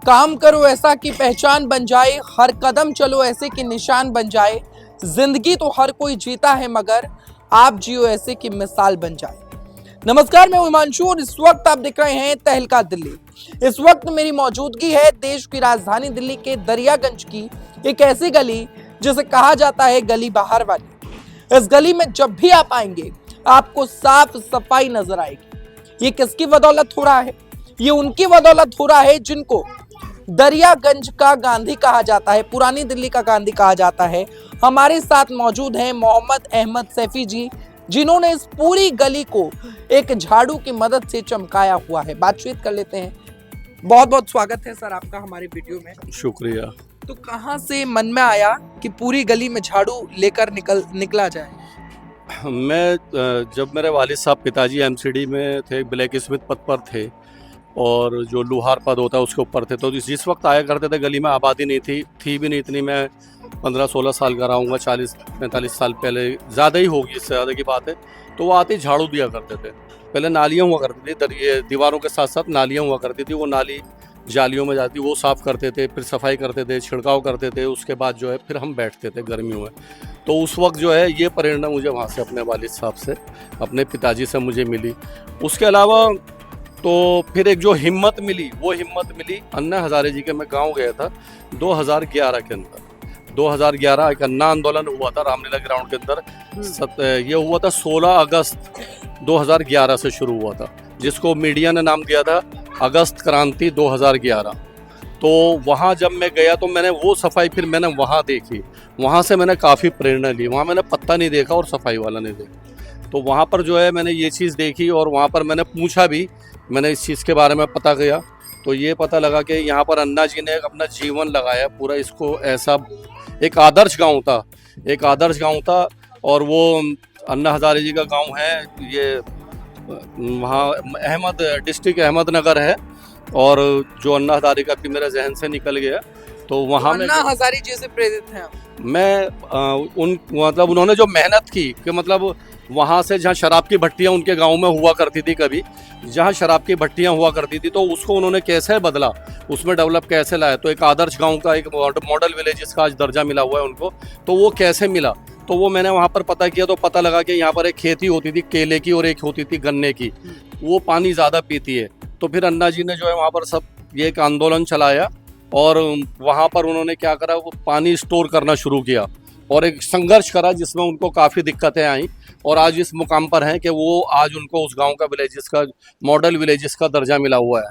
काम करो ऐसा कि पहचान बन जाए, हर कदम चलो ऐसे कि निशान बन जाए। जिंदगी तो हर कोई जीता है मगर आप जियो ऐसे कि मिसाल बन जाए। नमस्कार, मैं हिमांशु और इस वक्त आप देख रहे हैं तहलका दिल्ली। इस वक्त मेरी मौजूदगी है देश की राजधानी दिल्ली के दरियागंज की एक ऐसी गली जिसे कहा जाता है गली बाहर वाली। इस गली में जब भी आप आएंगे आपको साफ सफाई नजर आएगी। ये किसकी बदौलत हो रहा है? ये उनकी बदौलत हो रहा है जिनको दरियागंज का गांधी कहा जाता है, पुरानी दिल्ली का गांधी कहा जाता है। हमारे साथ मौजूद हैं मोहम्मद अहमद सैफी जी, जिन्होंने इस पूरी गली को एक झाड़ू की मदद से चमकाया हुआ है। बातचीत कर लेते हैं। बहुत बहुत स्वागत है सर आपका हमारे वीडियो में। शुक्रिया। तो कहाँ से मन में आया कि पूरी गली में झाड़ू लेकर निकला जाए? मैं जब मेरे वालिद साहब पिताजी एमसीडी में थे, ब्लैक स्मिथ पद पर थे और जो लोहार पद होता है उसके ऊपर थे, तो जिस वक्त आया करते थे गली में आबादी नहीं थी भी नहीं इतनी। मैं 15-16 साल का रहूँगा, 40-45 साल पहले, ज़्यादा ही होगी, इससे ज़्यादा की बात है। तो वो आते ही झाड़ू दिया करते थे। पहले नालियाँ हुआ करती थी, दीवारों के साथ साथ नालियाँ हुआ करती थी। वो नाली जालियों में जाती, वो साफ़ करते थे, फिर सफाई करते थे, छिड़काव करते थे। उसके बाद जो है फिर हम बैठते थे गर्मियों में। तो उस वक्त जो है ये प्रेरणा मुझे वहाँ से, अपने वालिद साहब से, अपने पिताजी से मुझे मिली। उसके अलावा तो फिर एक जो हिम्मत मिली, वो हिम्मत मिली अन्ना हज़ारे जी के। मैं गांव गया था 2011 के अंदर। 2011 एक अन्ना आंदोलन हुआ था रामलीला ग्राउंड के अंदर। ये हुआ था 16 अगस्त 2011 से शुरू हुआ था, जिसको मीडिया ने नाम दिया था अगस्त क्रांति 2011। तो वहाँ जब मैं गया तो मैंने वो सफाई फिर मैंने वहाँ देखी। वहाँ से मैंने काफ़ी प्रेरणा ली। वहाँ मैंने पत्ता नहीं देखा और सफाई वाला नहीं देखा। तो वहाँ पर जो है मैंने ये चीज़ देखी और वहाँ पर मैंने पूछा भी, मैंने इस चीज़ के बारे में पता किया। तो ये पता लगा कि यहाँ पर अन्ना जी ने अपना जीवन लगाया पूरा। इसको ऐसा एक आदर्श गांव था, एक आदर्श गांव था। और वो अन्ना हज़ारे जी का गांव है, ये वहाँ डिस्ट्रिक्ट अहमदनगर है। और जो अन्ना हज़ारे का भी मेरे जहन से निकल गया। तो वहाँ अन्ना हज़ारे जी से प्रेरित हैं मैं मतलब उन्होंने जो मेहनत की कि मतलब वहाँ से जहाँ शराब की भट्टियाँ उनके गांव में हुआ करती थी, कभी जहाँ शराब की भट्टियाँ हुआ करती थी, तो उसको उन्होंने कैसे बदला, उसमें डेवलप कैसे लाया। तो एक आदर्श गांव का एक मॉडल विलेज जिसका आज दर्जा मिला हुआ है उनको, तो वो कैसे मिला। तो वो मैंने वहाँ पर पता किया। तो पता लगा कि यहाँ पर एक खेती होती थी केले की और एक होती थी गन्ने की। वो पानी ज़्यादा पीती है। तो फिर अन्ना जी ने जो है वहाँ पर सब ये एक आंदोलन चलाया और वहाँ पर उन्होंने क्या करा, वो पानी स्टोर करना शुरू किया और एक संघर्ष करा जिसमें उनको काफ़ी दिक्कतें आई। और आज इस मुकाम पर हैं कि वो आज उनको उस गांव का विलेजेस का मॉडल विलेजेस का दर्जा मिला हुआ है।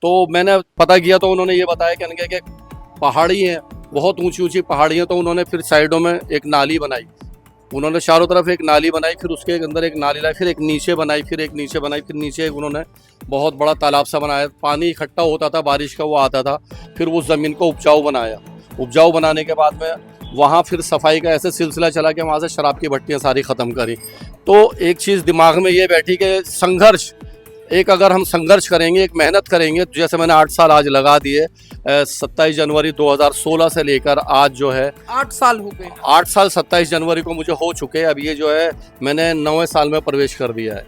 तो मैंने पता किया तो उन्होंने ये बताया कि पहाड़ी हैं, बहुत ऊंची ऊंची पहाड़ियाँ। तो उन्होंने फिर साइडों में एक नाली बनाई, उन्होंने चारों तरफ एक नाली बनाई, फिर उसके अंदर एक नाली लाई, फिर एक नीचे बनाई, फिर एक नीचे बनाई, फिर नीचे एक उन्होंने बहुत बड़ा तालाब सा बनाया। पानी इकट्ठा होता था, बारिश का वो आता था। फिर उस ज़मीन को उपजाऊ बनाया। उपजाऊ बनाने के बाद में वहाँ फिर सफाई का ऐसे सिलसिला चला कि वहाँ से शराब की भट्टियाँ सारी ख़त्म करी। तो एक चीज़ दिमाग में ये बैठी कि संघर्ष, एक अगर हम संघर्ष करेंगे, एक मेहनत करेंगे, तो जैसे मैंने 8 साल आज लगा दिए, 27 जनवरी 2016 से लेकर आज जो है 8 साल हो गए। 8 साल 27 जनवरी को मुझे हो चुके हैं। अब ये जो है मैंने 9वें साल में प्रवेश कर दिया है।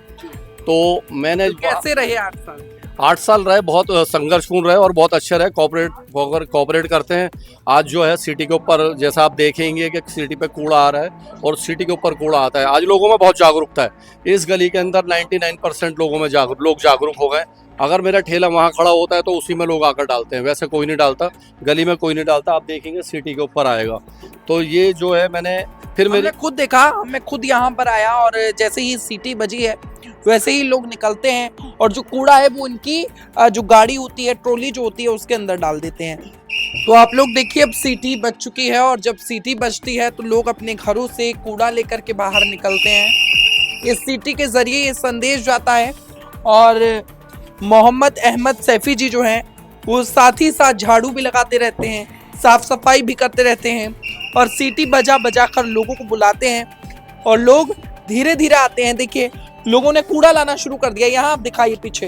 तो मैंने कैसे रहे 8 साल? 8 साल रहे, बहुत संघर्षपूर्ण रहे और बहुत अच्छे रहे। कोऑपरेट करते हैं। आज जो है सिटी के ऊपर, जैसा आप देखेंगे कि सिटी पे कूड़ा आ रहा है और सिटी के ऊपर कूड़ा आता है। आज लोगों में बहुत जागरूकता है। इस गली के अंदर 99% लोगों में लोग जागरूक हो गए। अगर मेरा ठेला वहाँ खड़ा होता है तो उसी में लोग आकर डालते हैं, वैसे कोई नहीं डालता, गली में कोई नहीं डालता। आप देखेंगे सिटी के ऊपर आएगा। तो ये जो है मैंने फिर मैंने खुद देखा, मैं खुद यहाँ पर आया और जैसे ही सीटी बजी है वैसे ही लोग निकलते हैं और जो कूड़ा है वो इनकी जो गाड़ी होती है, ट्रॉली जो होती है, उसके अंदर डाल देते हैं। तो आप लोग देखिए अब सीटी बज चुकी है और जब सीटी बजती है तो लोग अपने घरों से कूड़ा लेकर के बाहर निकलते हैं। इस सीटी के जरिए ये संदेश जाता है। और मोहम्मद अहमद सैफी जी जो हैं वो साथ ही साथ झाड़ू भी लगाते रहते हैं, साफ सफाई भी करते रहते हैं और सीटी बजा बजा कर लोगों को बुलाते हैं और लोग धीरे धीरे आते हैं। देखिए लोगों ने कूड़ा लाना शुरू कर दिया, यहाँ आप दिखाइए पीछे।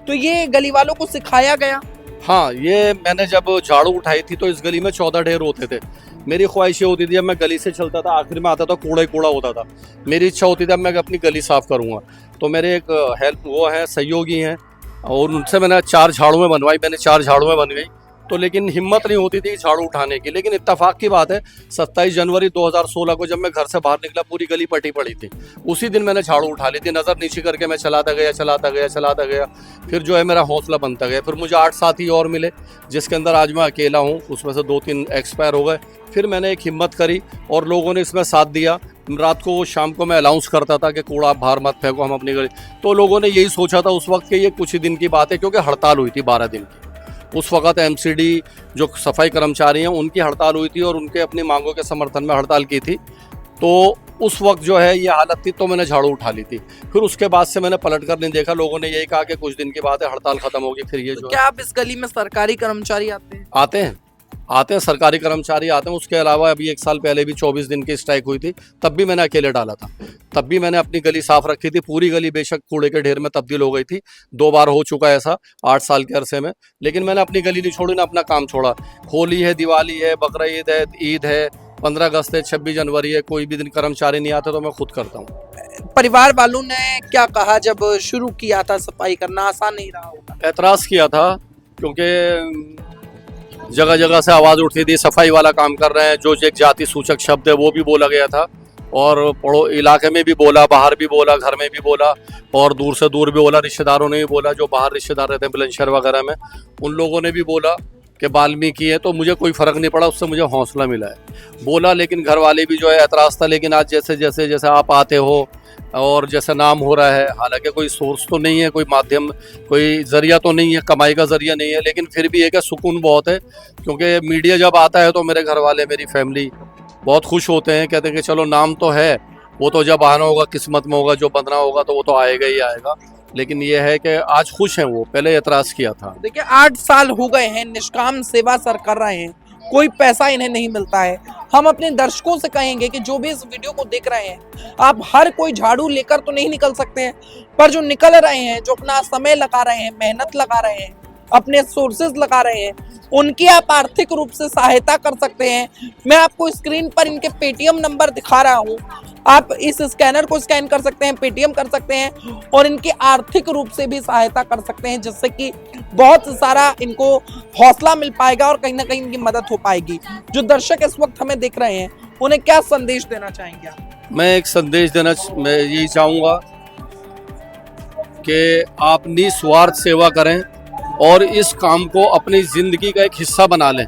तो ये गली वालों को सिखाया गया। हाँ, ये मैंने जब झाड़ू उठाई थी तो इस गली में 14 ढेर होते थे। मेरी ख्वाहिश ये होती थी, जब मैं गली से चलता था आखिर में आता था कूड़ा ही कूड़ा होता था। मेरी इच्छा होती थी अब मैं अपनी गली साफ करूँगा। तो मेरे एक हेल्प वो हैं, सहयोगी हैं, और उनसे मैंने 4 झाड़ुएँ बनवाई। मैंने 4 झाड़ुएँ बन गई तो लेकिन हिम्मत नहीं होती थी झाड़ू उठाने की। लेकिन इत्तेफाक की बात है 27 जनवरी 2016 को जब मैं घर से बाहर निकला पूरी गली पटी पड़ी थी, उसी दिन मैंने झाड़ू उठा ली थी। नज़र नीचे करके मैं चलाता गया। फिर जो है मेरा हौसला बनता गया। फिर मुझे 8 साथी और मिले जिसके अंदर आज मैं अकेला हूँ, उसमें से 2-3 एक्सपायर हो गए। फिर मैंने एक हिम्मत करी और लोगों ने इसमें साथ दिया। रात को शाम को मैं अनाउंस करता था कि कूड़ा आप बाहर मत फेंको, हम अपनी गली। तो लोगों ने यही सोचा था उस वक्त कि ये कुछ ही दिन की बात है, क्योंकि हड़ताल हुई थी 12 दिन की। उस वक्त एमसीडी जो सफाई कर्मचारी हैं उनकी हड़ताल हुई थी और उनके अपनी मांगों के समर्थन में हड़ताल की थी। तो उस वक्त जो है ये हालत थी, तो मैंने झाड़ू उठा ली थी। फिर उसके बाद से मैंने पलट कर नहीं देखा। लोगों ने यही कहा कि कुछ दिन की बात है, हड़ताल खत्म होगी। फिर ये जो क्या आप इस गली में सरकारी कर्मचारी आते हैं सरकारी कर्मचारी आते हैं। उसके अलावा अभी 1 साल पहले भी 24 दिन की स्ट्राइक हुई थी, तब भी मैंने अकेले डाला था। तब भी मैंने अपनी गली साफ रखी थी। पूरी गली बेशक कूड़े के ढेर में तब्दील हो गई थी, 2 बार हो चुका है ऐसा 8 साल के अरसे में। लेकिन मैंने अपनी गली नहीं छोड़ी, ना अपना काम छोड़ा। होली है, दिवाली है, बकरा ईद है, 15 अगस्त है, 26 जनवरी है, कोई भी दिन कर्मचारी नहीं आता तो मैं खुद करता हूँ। परिवार वालों ने क्या कहा जब शुरू किया था सफाई करना? आसान नहीं रहा होगा। एतराज़ किया था क्योंकि जगह जगह से आवाज़ उठती थी सफाई वाला काम कर रहे हैं। जो एक जाति सूचक शब्द है वो भी बोला गया था और पड़ो इलाके में भी बोला, बाहर भी बोला, घर में भी बोला और दूर से दूर भी बोला। रिश्तेदारों ने भी बोला, जो बाहर रिश्तेदार रहते हैं बुलंदशहर वगैरह में, उन लोगों ने भी बोला कि वाल्मीकि है। तो मुझे कोई फ़र्क नहीं पड़ा, उससे मुझे हौसला मिला है। बोला लेकिन घर वाले भी जो है एतराज़ था। लेकिन आज जैसे आप आते हो और जैसे नाम हो रहा है, हालांकि कोई सोर्स तो नहीं है, कोई माध्यम, कोई ज़रिया तो नहीं है, कमाई का ज़रिया नहीं है, लेकिन फिर भी एक सुकून बहुत है। क्योंकि मीडिया जब आता है तो मेरे घर वाले, मेरी फैमिली बहुत खुश होते हैं। कहते हैं कि चलो नाम तो है, वो तो जब आना होगा किस्मत में होगा, जो बनना होगा तो वो तो आएगा ही आएगा। लेकिन ये है कि आज खुश हैं वो, पहले एतराज़ किया था। देखिए 8 साल हो गए हैं, निष्काम सेवा सर कर रहे हैं, कोई पैसा इन्हें नहीं मिलता है। हम अपने दर्शकों से कहेंगे कि जो भी इस वीडियो को देख रहे हैं, आप हर कोई झाड़ू लेकर तो नहीं निकल सकते हैं, पर जो निकल रहे हैं, जो अपना समय लगा रहे हैं, मेहनत लगा रहे हैं, अपने सोर्सेज लगा रहे हैं, उनकी आप आर्थिक रूप से सहायता कर सकते हैं। मैं आपको स्क्रीन पर इनके पेटीएम नंबर दिखा रहा हूं, आप इस स्कैनर को स्कैन कर सकते हैं, पेटीएम कर सकते हैं और इनकी आर्थिक रूप से भी सहायता कर सकते हैं, जिससे कि बहुत सारा इनको हौसला मिल पाएगा और कहीं ना कहीं इनकी मदद हो पाएगी। जो दर्शक इस वक्त हमें देख रहे हैं, उन्हें क्या संदेश देना चाहेंगे आप? मैं एक संदेश देना मैं यही चाहूँगा कि आप निस्वार्थ सेवा करें और इस काम को अपनी ज़िंदगी का एक हिस्सा बना लें,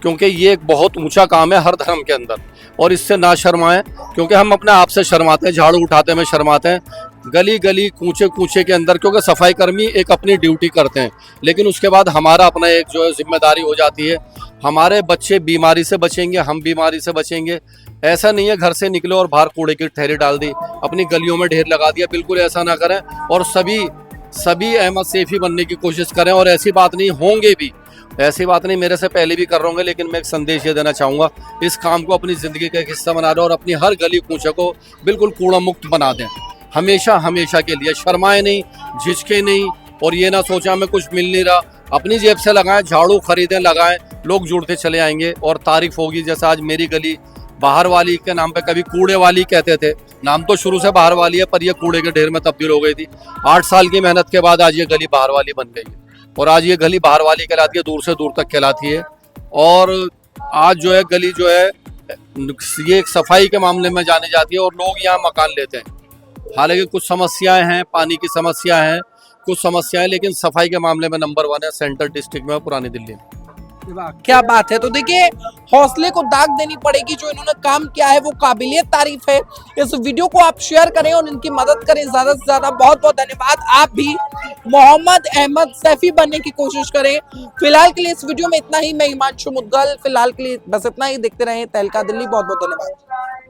क्योंकि ये एक बहुत ऊंचा काम है हर धर्म के अंदर। और इससे ना शर्माएं, क्योंकि हम अपने आप से शर्माते हैं, झाड़ू उठाते में शर्माते हैं, गली गली कूचे कूचे के अंदर, क्योंकि सफाई कर्मी एक अपनी ड्यूटी करते हैं। लेकिन उसके बाद हमारा अपना एक जो है जिम्मेदारी हो जाती है। हमारे बच्चे बीमारी से बचेंगे, हम बीमारी से बचेंगे। ऐसा नहीं है घर से निकले और बाहर कूड़े की थैली डाल दी, अपनी गलियों में ढेर लगा दिया, बिल्कुल ऐसा ना करें। और सभी अहमद सैफी बनने की कोशिश करें। और ऐसी बात नहीं, होंगे भी, ऐसी बात नहीं, मेरे से पहले भी कर रहे होंगे। लेकिन मैं एक संदेश ये देना चाहूँगा, इस काम को अपनी ज़िंदगी का एक हिस्सा बना दें और अपनी हर गली कूचे को बिल्कुल कूड़ा मुक्त बना दें, हमेशा हमेशा के लिए। शर्माए नहीं, झिझके नहीं और ये ना सोचा हमें कुछ मिल नहीं रहा। अपनी जेब से लगाएं, झाड़ू खरीदें, लगाएं, लोग जुड़ते चले आएंगे और तारीफ होगी। जैसे आज मेरी गली बाहर वाली के नाम पे कभी कूड़े वाली कहते थे, नाम तो शुरू से बाहर वाली है, पर ये कूड़े के ढेर में तब्दील हो गई थी। 8 साल की मेहनत के बाद आज ये गली बाहर वाली बन गई है और आज ये गली बाहर वाली कहलाती है, दूर से दूर तक कहलाती है। और आज जो है गली जो है ये एक सफाई के मामले में जानी जाती है और लोग यहाँ मकान लेते हैं। हालांकि कुछ समस्याएं हैं, पानी की समस्या है, कुछ समस्याएं, लेकिन सफाई के मामले में नंबर 1 है सेंट्रल डिस्ट्रिक्ट में, पुरानी दिल्ली में। क्या बात है। तो देखिए हौसले को दाग देनी पड़ेगी, जो इन्होंने काम किया है वो काबिलियत तारीफ है। इस वीडियो को आप शेयर करें और इनकी मदद करें ज्यादा से ज्यादा। बहुत बहुत धन्यवाद। आप भी मोहम्मद अहमद सैफी बनने की कोशिश करें। फिलहाल के लिए इस वीडियो में इतना ही। मैं हिमांशु मुद्गल, फिलहाल के लिए बस इतना ही। देखते रहें तहलका दिल्ली। बहुत बहुत धन्यवाद।